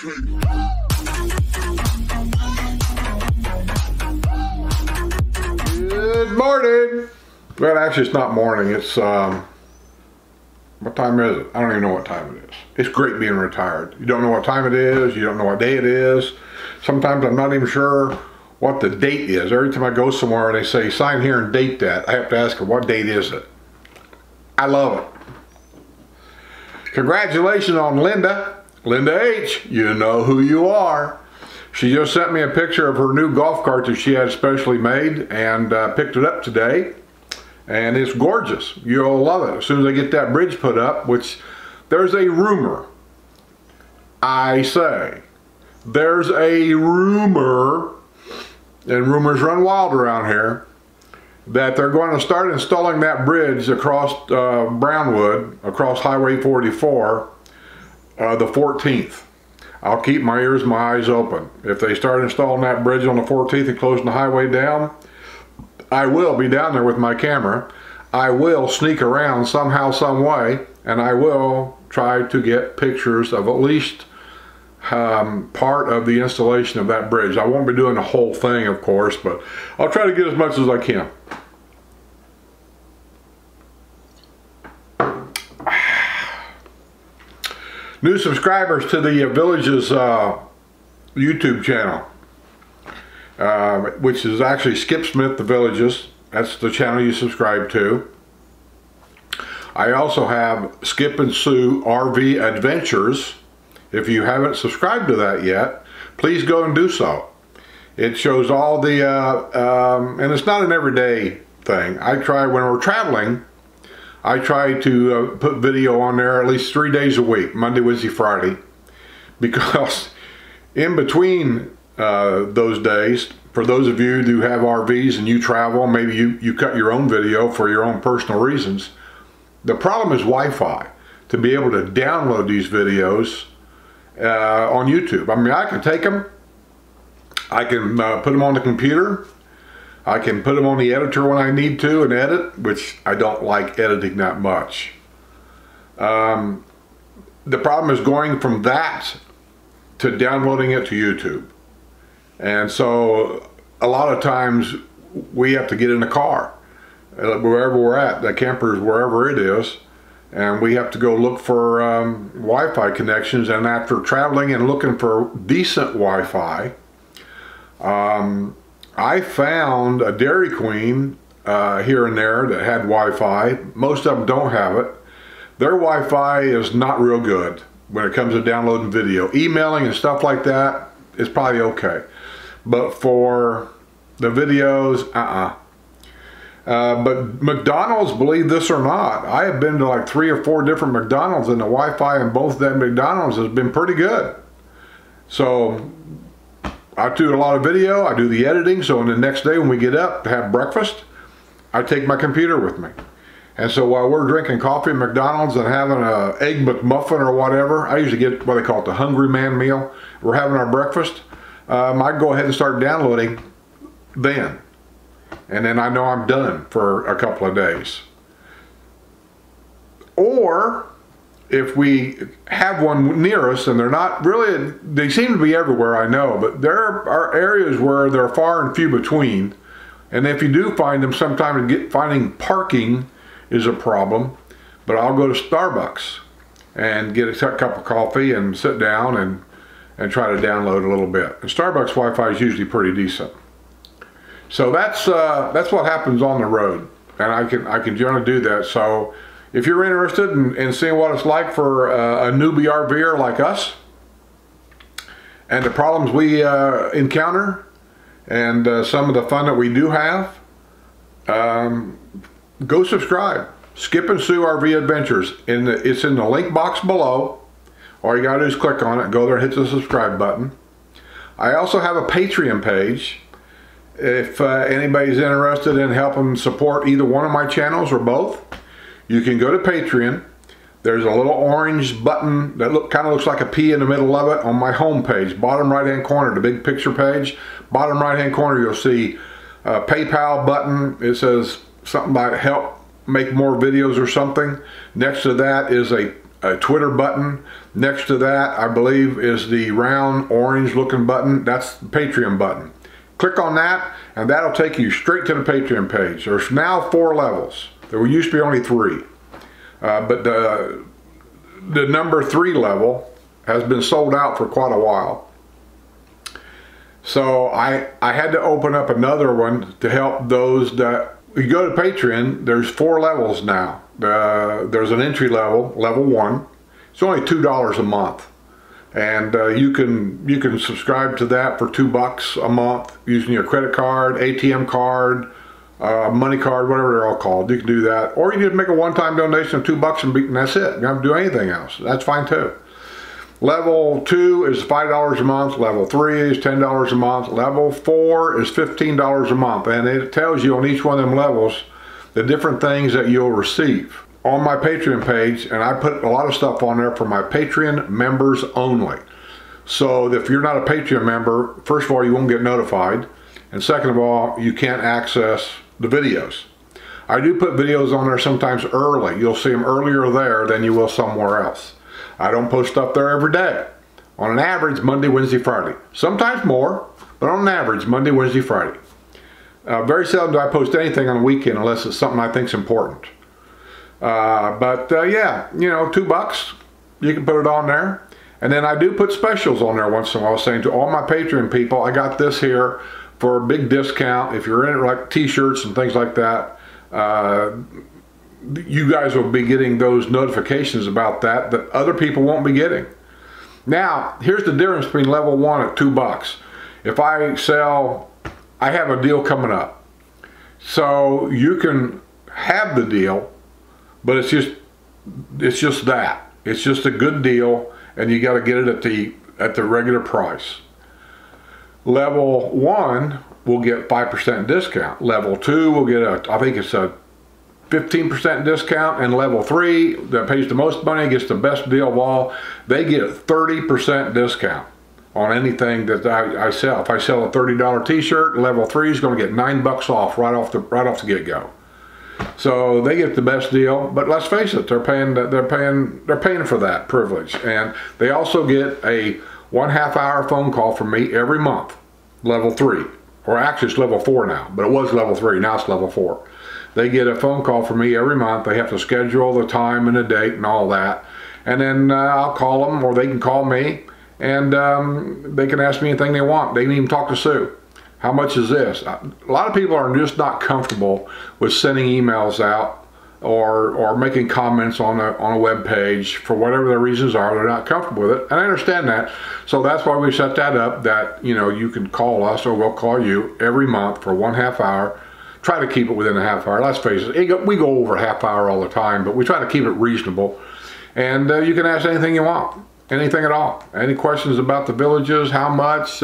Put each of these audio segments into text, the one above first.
Good morning. Well, actually, it's not morning. It's, what time is it? I don't even know what time it is. It's great being retired. You don't know what time it is. You don't know what day it is. Sometimes I'm not even sure what the date is. Every time I go somewhere and they say, sign here and date that, I have to ask them, what date is it? I love it. Congratulations on Linda H. You know who you are. She just sent me a picture of her new golf cart that she had specially made and picked it up today. And it's gorgeous. You'll love it as soon as I get that bridge put up, which there's a rumor. I say, there's a rumor, and rumors run wild around here, that they're going to start installing that bridge across Brownwood, across Highway 44, the 14th. I'll keep my ears, my eyes open. If they start installing that bridge on the 14th and closing the highway down, I will be down there with my camera. I will sneak around somehow, some way, and I will try to get pictures of at least part of the installation of that bridge. I won't be doing the whole thing, of course, but I'll try to get as much as I can. New subscribers to the Villages YouTube channel, which is actually Skip Smith The Villages. That's the channel you subscribe to. I also have Skip and Sue RV Adventures. If you haven't subscribed to that yet, please go and do so. It shows all the, and it's not an everyday thing. I try, when we're traveling, I try to put video on there at least 3 days a week, Monday, Wednesday, Friday, because in between those days, for those of you who have RVs and you travel, maybe you cut your own video for your own personal reasons. The problem is Wi-Fi, to be able to download these videos on YouTube. I mean, I can take them, I can put them on the computer, I can put them on the editor when I need to and edit, which I don't like editing that much. The problem is going from that to downloading it to YouTube. And so a lot of times we have to get in a car, wherever we're at, the campers, wherever it is, and we have to go look for Wi-Fi connections. And after traveling and looking for decent Wi-Fi, I found a Dairy Queen here and there that had Wi-Fi. Most of them don't have it. Their Wi-Fi is not real good when it comes to downloading video. Emailing and stuff like that is probably okay. But for the videos, but McDonald's, believe this or not, I have been to like 3 or 4 different McDonald's, and the Wi-Fi in both of them McDonald's has been pretty good. So I do a lot of video, I do the editing, so the next day when we get up to have breakfast, I take my computer with me. And so while we're drinking coffee at McDonald's and having an Egg McMuffin or whatever, I usually get what they call it the Hungry Man meal. We're having our breakfast. I go ahead and start downloading then. And then I know I'm done for a couple of days. Or if we have one near us, and they're not really, they seem to be everywhere, I know, but there are areas where they're far and few between. And if you do find them, sometimes finding parking is a problem. But I'll go to Starbucks and get a cup of coffee and sit down and try to download a little bit. And Starbucks Wi-Fi is usually pretty decent. So that's what happens on the road, and I can generally do that. So if you're interested in seeing what it's like for a newbie RVer like us, and the problems we encounter, and some of the fun that we do have, go subscribe. Skip and Sue RV Adventures. It's in the link box below. All you gotta do is click on it, go there, hit the subscribe button. I also have a Patreon page. If anybody's interested in helping support either one of my channels or both, you can go to Patreon. There's a little orange button that kind of looks like a P in the middle of it on my home page, bottom right hand corner, the big picture page. Bottom right hand corner you'll see a PayPal button. It says something about help make more videos or something. Next to that is a a Twitter button. Next to that, I believe, is the round orange looking button. That's the Patreon button. Click on that, and that'll take you straight to the Patreon page. There's now 4 levels. There used to be only 3. But the number 3 level has been sold out for quite a while. So I had to open up another one to help those that, you go to Patreon, there's 4 levels now. There's an entry level, level 1. It's only $2 a month. And you can subscribe to that for $2 a month using your credit card, ATM card, money card, whatever they're all called. You can do that. Or you can just make a one-time donation of $2 and that's it. You don't have to do anything else. That's fine too. Level 2 is $5 a month. Level 3 is $10 a month. Level 4 is $15 a month. And it tells you on each one of them levels the different things that you'll receive. On my Patreon page, and I put a lot of stuff on there for my Patreon members only. So if you're not a Patreon member, first of all, you won't get notified. And second of all, you can't access the videos. I do put videos on there sometimes early. You'll see them earlier there than you will somewhere else. I don't post stuff there every day. On an average, Monday, Wednesday, Friday. Sometimes more, but on an average, Monday, Wednesday, Friday. Very seldom do I post anything on the weekend unless it's something I think is important. Yeah, you know, $2, you can put it on there. And then I do put specials on there once in a while, saying to all my Patreon people, I got this here for a big discount. If you're in it, like t-shirts and things like that, you guys will be getting those notifications about that other people won't be getting. Now, here's the difference between level 1 at $2. If I sell, I have a deal coming up. So you can have the deal, but it's just that. It's just a good deal, and you got to get it at the regular price. Level 1 will get 5% discount. Level 2 will get I think it's a 15% discount, and level 3 that pays the most money gets the best deal of all. They get a 30% discount on anything that I sell. If I sell a $30 t-shirt, level 3 is going to get $9 off right off the get-go. So they get the best deal, but let's face it, they're paying for that privilege. And they also get a 1/2 hour phone call from me every month, level 3. Or actually it's level 4 now, but it was level 3, now it's level 4. They get a phone call from me every month. They have to schedule the time and the date and all that. And then I'll call them, or they can call me, and they can ask me anything they want. They can even talk to Sue. How much is this? A lot of people are just not comfortable with sending emails out or making comments on a web page for whatever their reasons are. They're not comfortable with it, and I understand that. So that's why we set that up, that you can call us, or we'll call you every month for 1/2 hour. Try to keep it within a 1/2 hour. Let's face it, we go over a 1/2 hour all the time, but we try to keep it reasonable. And you can ask anything you want, anything at all. Any questions about the villages, how much,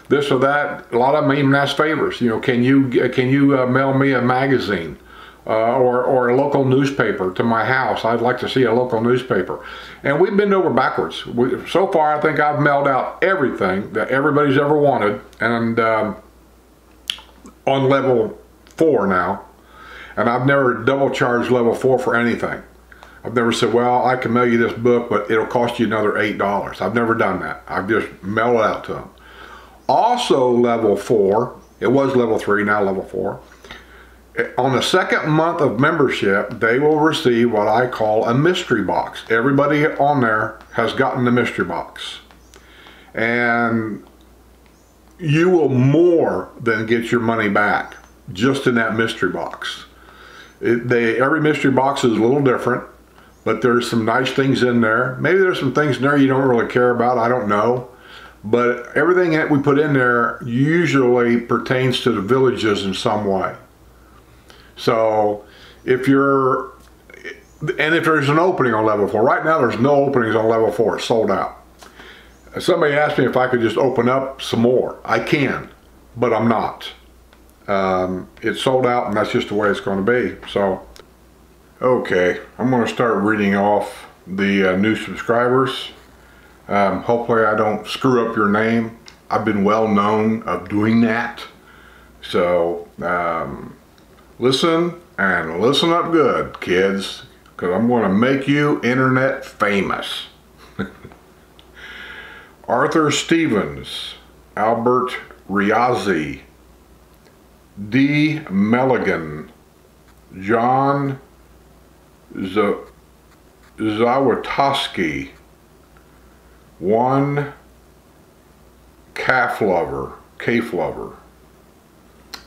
this or that. A lot of them even ask favors. Can you mail me a magazine or a local newspaper to my house? I'd like to see a local newspaper. And we've been over backwards. So far, I think I've mailed out everything that everybody's ever wanted, and on level 4 now, and I've never double charged level 4 for anything. I've never said, well, I can mail you this book, but it'll cost you another $8. I've never done that. I've just mailed it out to them. Also level 4, it was level 3, now level 4. On the second month of membership, they will receive what I call a mystery box. Everybody on there has gotten the mystery box. And you will more than get your money back just in that mystery box. Every mystery box is a little different, but there's some nice things in there. Maybe there's some things in there you don't really care about, I don't know. But everything that we put in there usually pertains to the villages in some way. So if there's an opening on level 4, right now there's no openings on level 4, it's sold out. Somebody asked me if I could just open up some more. I can, but I'm not. It's sold out, and that's just the way it's going to be. So, okay, I'm going to start reading off the new subscribers. Hopefully I don't screw up your name. I've been well known of doing that. So, listen, and listen up good, kids, because I'm going to make you internet famous. Arthur Stevens, Albert Riazzi, D. Milligan, John Zawitowski, one Caflover,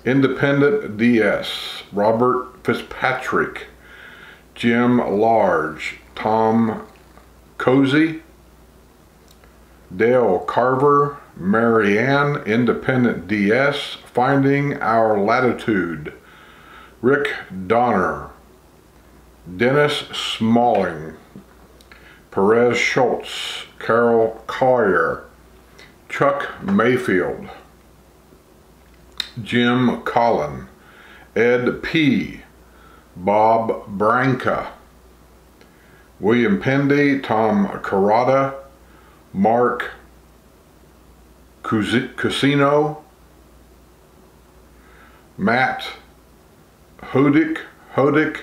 Independent DS, Robert Fitzpatrick, Jim Large, Tom Cozy, Dale Carver, Marianne, Independent DS, Finding Our Latitude, Rick Donner, Dennis Smalling, Perez Schultz, Carol Collier, Chuck Mayfield, Jim Collin, Ed P., Bob Branca, William Pendy, Tom Carrata, Mark Casino, Matt Hodek, Houdek,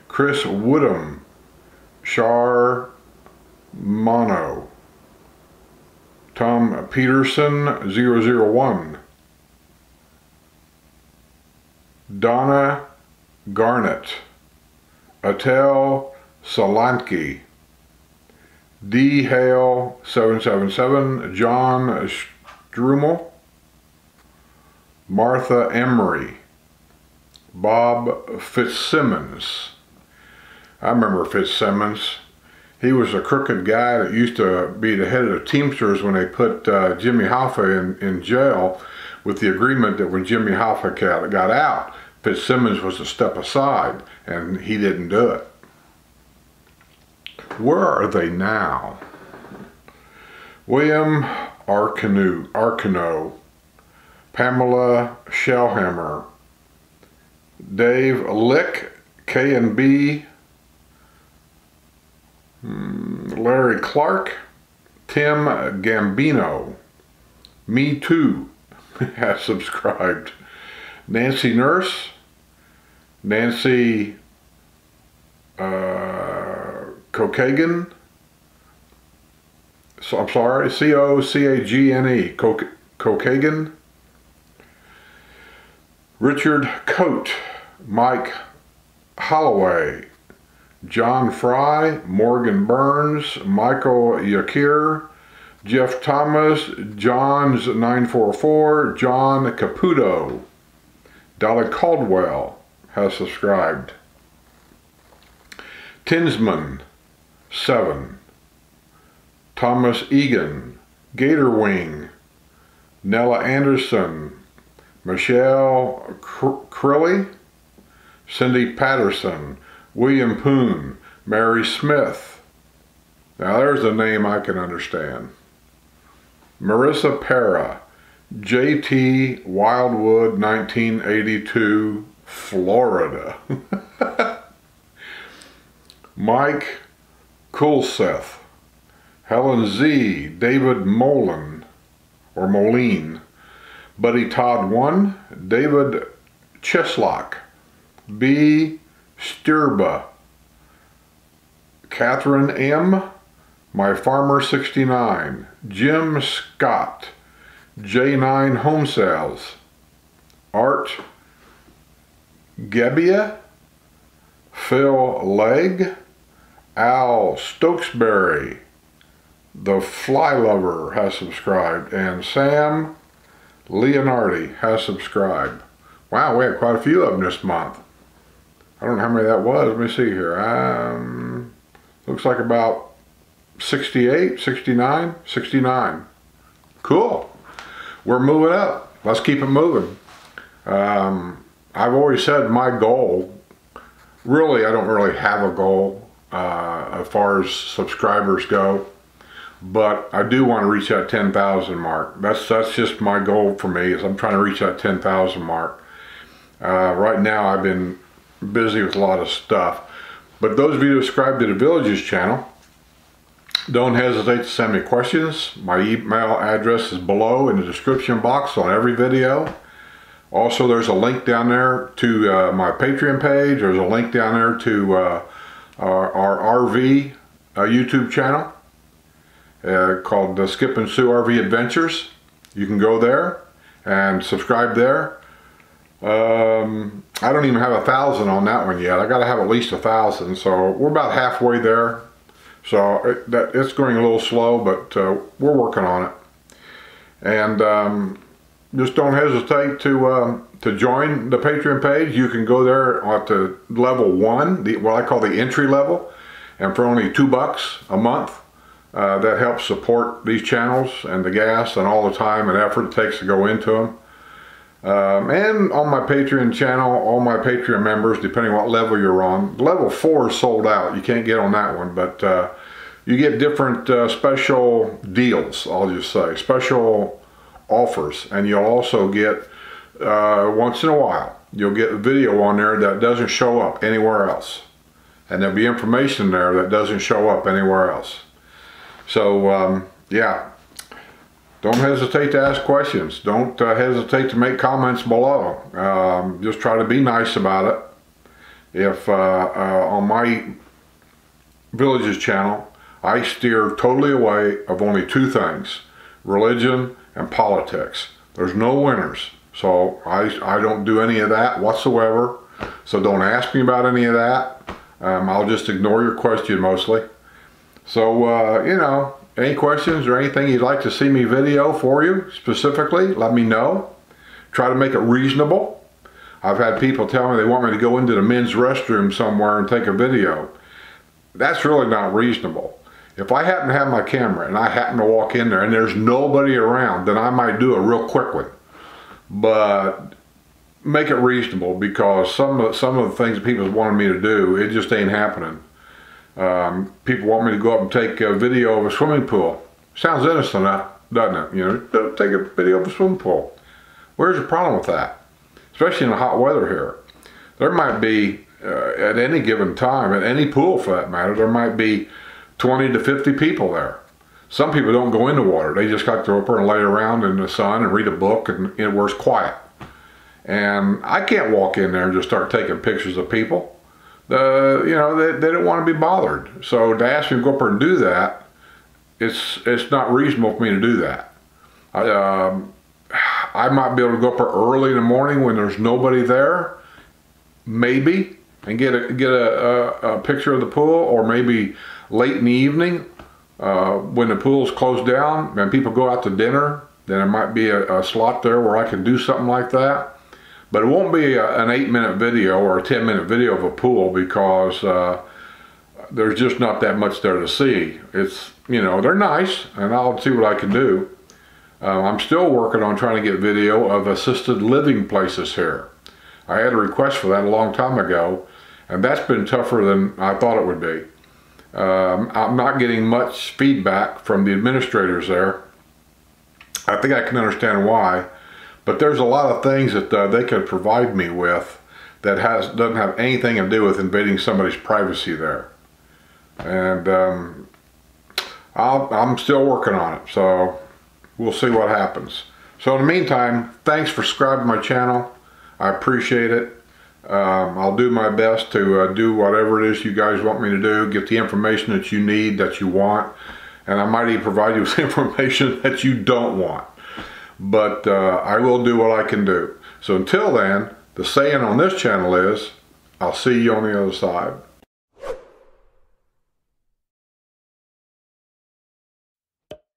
Chris Woodham, Shar Mono, Tom Peterson 001, Donna Garnett, Atel Solanki, D. Hale 777, John Strumel, Martha Emery, Bob Fitzsimmons. I remember Fitzsimmons. He was a crooked guy that used to be the head of the Teamsters when they put Jimmy Hoffa in jail, with the agreement that when Jimmy Hoffa got out, Fitzsimmons was to step aside, and he didn't do it. Where are they now? William Arcano, Pamela Shellhammer, Dave Lick, K&B, Larry Clark, Tim Gambino, Me Too has subscribed, Nancy Nurse, Nancy Cocagan, so I'm sorry, C-O-C-A-G-N-E, Cocagan, Richard Coate, Mike Holloway, John Fry, Morgan Burns, Michael Yakir, Jeff Thomas, John's 944, John Caputo, Dolly Caldwell has subscribed, Tinsman 7, Thomas Egan, Gatorwing, Nella Anderson, Michelle Crilly, Cindy Patterson, William Poon, Mary Smith. Now there's a name I can understand. Marissa Para, JT Wildwood, 1982, Florida. Mike Coolseth, Helen Z, David Moline, Buddy Todd 1, David Cheslock, B. Sturba, Catherine M., My Farmer 69, Jim Scott, J9 Home Sales, Art Gebbia, Phil Legg, Al Stokesbury, The Fly Lover has subscribed, and Sam Leonardi has subscribed. Wow, we had quite a few of them this month. I don't know how many that was. Let me see here. Looks like about 68, 69, 69. Cool. We're moving up. Let's keep it moving. I've always said my goal, really, I don't really have a goal as far as subscribers go, but I do want to reach that 10,000 mark. That's just my goal for me, is I'm trying to reach that 10,000 mark. Right now I've been busy with a lot of stuff, but those of you who subscribe to the Villages channel, don't hesitate to send me questions. My email address is below in the description box on every video. Also, there's a link down there to my Patreon page. There's a link down there to our RV YouTube channel called the Skip and Sue RV Adventures. You can go there and subscribe there. I don't even have 1,000 on that one yet. I got to have at least 1,000, so we're about halfway there. So it's going a little slow, but we're working on it. And just don't hesitate to join the Patreon page. You can go there at the level 1, what I call the entry level, and for only $2 a month. That helps support these channels and the gas and all the time and effort it takes to go into them. And on my Patreon channel, all my Patreon members, depending what level you're on, level 4 is sold out. You can't get on that one, but you get different special deals, I'll just say, special offers. And you'll also get, once in a while, you'll get a video on there that doesn't show up anywhere else. And there'll be information there that doesn't show up anywhere else. So, yeah. Don't hesitate to ask questions. Don't hesitate to make comments below. Just try to be nice about it. If on my Villages channel, I steer totally away of only 2 things: religion and politics. There's no winners. So I don't do any of that whatsoever. So don't ask me about any of that. I'll just ignore your question mostly. So, you know, any questions or anything you'd like to see me video for you specifically, let me know. Try to make it reasonable. I've had people tell me they want me to go into the men's restroom somewhere and take a video. That's really not reasonable. If I happen to have my camera and I happen to walk in there and there's nobody around, then I might do a real quick one. But make it reasonable, because some of the things that people wanted me to do, it just ain't happening. People want me to go up and take a video of a swimming pool. Sounds innocent enough, doesn't it? You know, take a video of a swimming pool. Where's the problem with that? Especially in the hot weather here. There might be, at any given time, at any pool for that matter, there might be 20 to 50 people there. Some people don't go in the water. They just got to go up there and lay around in the sun and read a book, and where it's quiet. And I can't walk in there and just start taking pictures of people. You know, they don't want to be bothered. So to ask me to go up there and do that, it's not reasonable for me to do that. I might be able to go up there early in the morning when there's nobody there, maybe, and get a picture of the pool, or maybe late in the evening when the pool's closed down and people go out to dinner, then there might be a slot there where I can do something like that. But it won't be an 8-minute video or a 10-minute video of a pool, because there's just not that much there to see. It's, you know, they're nice, and I'll see what I can do. I'm still working on trying to get video of assisted living places here. I had a request for that a long time ago, and that's been tougher than I thought it would be. I'm not getting much feedback from the administrators there. I think I can understand why. But there's a lot of things that they could provide me with that doesn't have anything to do with invading somebody's privacy there. And I'm still working on it, so we'll see what happens. So in the meantime, thanks for subscribing to my channel. I appreciate it. I'll do my best to do whatever it is you guys want me to do, get the information that you need, that you want, and I might even provide you with information that you don't want. But I will do what I can do. So until then, the saying on this channel is, I'll see you on the other side.